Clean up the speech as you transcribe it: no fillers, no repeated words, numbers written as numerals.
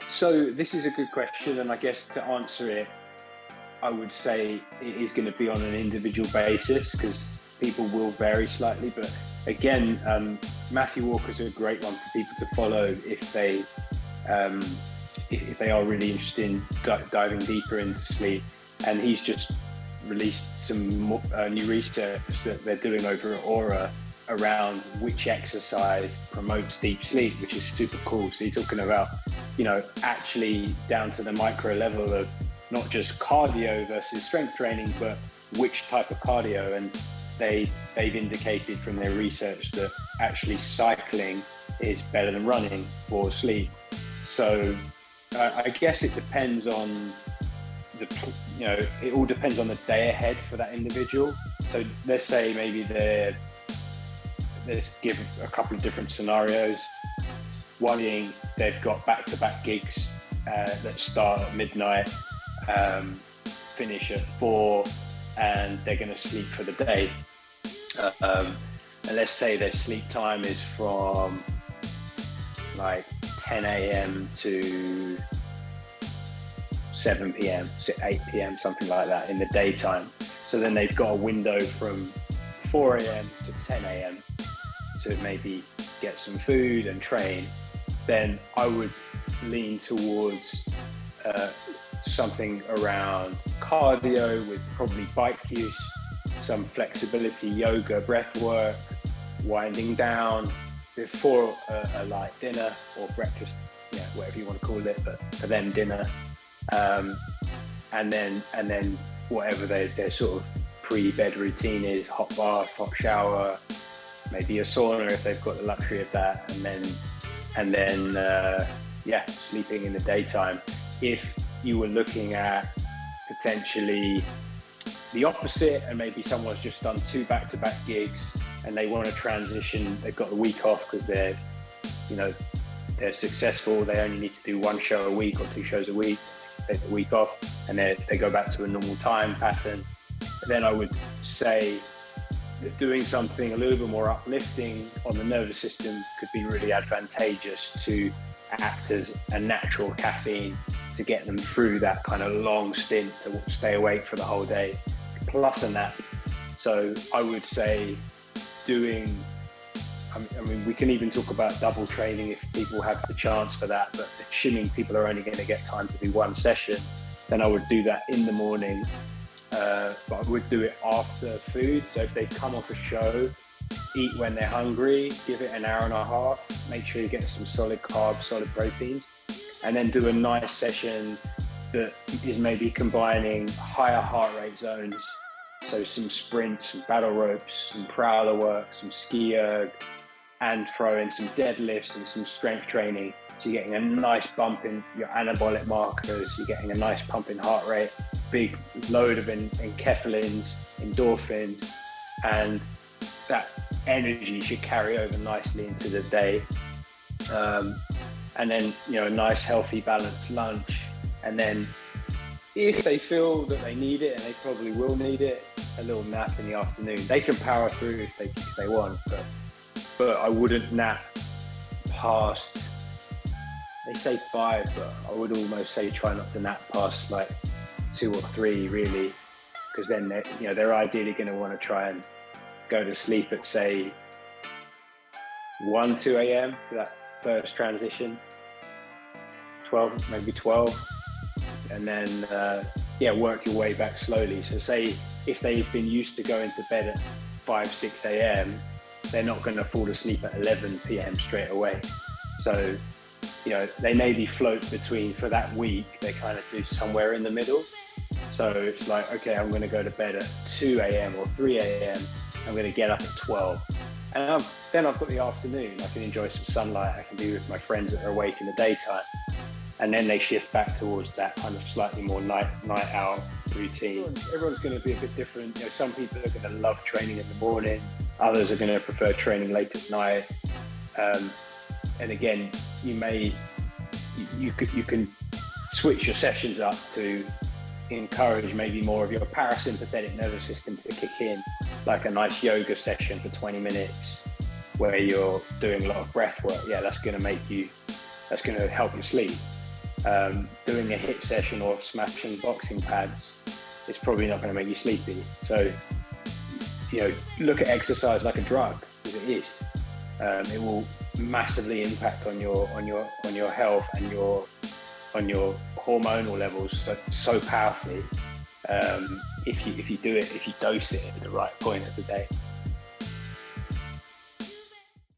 So this is a good question, and I guess to answer it, I would say it is going to be on an individual basis because people will vary slightly. But again, Matthew Walker's a great one for people to follow if they are really interested in diving deeper into sleep. And he's just released some new research that they're doing over at Aura around which exercise promotes deep sleep, which is super cool. So you're talking about, actually down to the micro level of not just cardio versus strength training, but which type of cardio. And they've indicated from their research that actually cycling is better than running for sleep. So I guess it depends on it all depends on the day ahead for that individual. So let's say maybe let's give a couple of different scenarios. One being they've got back-to-back gigs that start at midnight, finish at 4, and they're going to sleep for the day. And let's say their sleep time is from like 10 a.m. to 7 p.m., 8 p.m., something like that in the daytime. So then they've got a window from 4 a.m. to 10 a.m. to maybe get some food and train. Then I would lean towards something around cardio with probably bike use, some flexibility, yoga, breath work, winding down before a light dinner or breakfast, whatever you want to call it, but for them dinner. And then whatever their sort of pre-bed routine is, hot bath, hot shower, maybe a sauna if they've got the luxury of that, and then sleeping in the daytime. If you were looking at potentially the opposite, and maybe someone's just done 2 back-to-back gigs and they want to transition, they've got the week off because they're successful, they only need to do 1 show a week or 2 shows a week, take the week off, and they go back to a normal time pattern. Then I would say that doing something a little bit more uplifting on the nervous system could be really advantageous to act as a natural caffeine to get them through that kind of long stint to stay awake for the whole day, plus a nap. So I would say we can even talk about double training if people have the chance for that, but assuming people are only going to get time to do 1 session, then I would do that in the morning. But I would do it after food. So if they come off a show, eat when they're hungry, give it an hour and a half, make sure you get some solid carbs, solid proteins, and then do a nice session that is maybe combining higher heart rate zones. So some sprints, some battle ropes, some prowler work, some ski erg, and throw in some deadlifts and some strength training. So you're getting a nice bump in your anabolic markers, you're getting a nice pump in heart rate, big load of enkephalins, endorphins, and that energy should carry over nicely into the day. And then, a nice, healthy, balanced lunch. And then if they feel that they need it, and they probably will need it, a little nap in the afternoon. They can power through if they want, but I wouldn't nap past, they say 5, but I would almost say try not to nap past like 2 or 3 really, because then they're ideally going to want to try and go to sleep at say 1, 2 a.m. for that first transition, 12, and then work your way back slowly. So say if they've been used to going to bed at 5, 6 a.m, they're not going to fall asleep at 11 p.m. straight away. So they maybe float between, for that week they kind of do somewhere in the middle. So it's like, okay, I'm going to go to bed at 2 a.m. or 3 a.m. I'm going to get up at 12. And then I've got the afternoon. I can enjoy some sunlight. I can be with my friends that are awake in the daytime. And then they shift back towards that kind of slightly more night out routine. Everyone's going to be a bit different. Some people are going to love training in the morning. Others are going to prefer training late at night. And again, you can switch your sessions up to encourage maybe more of your parasympathetic nervous system to kick in, like a nice yoga session for 20 minutes, where you're doing a lot of breath work, that's going to help you sleep. Doing a HIIT session or smashing boxing pads, it's probably not going to make you sleepy. So, look at exercise like a drug, as it is. It will massively impact on your health and on your hormonal levels so powerfully. If you dose it at the right point of the day.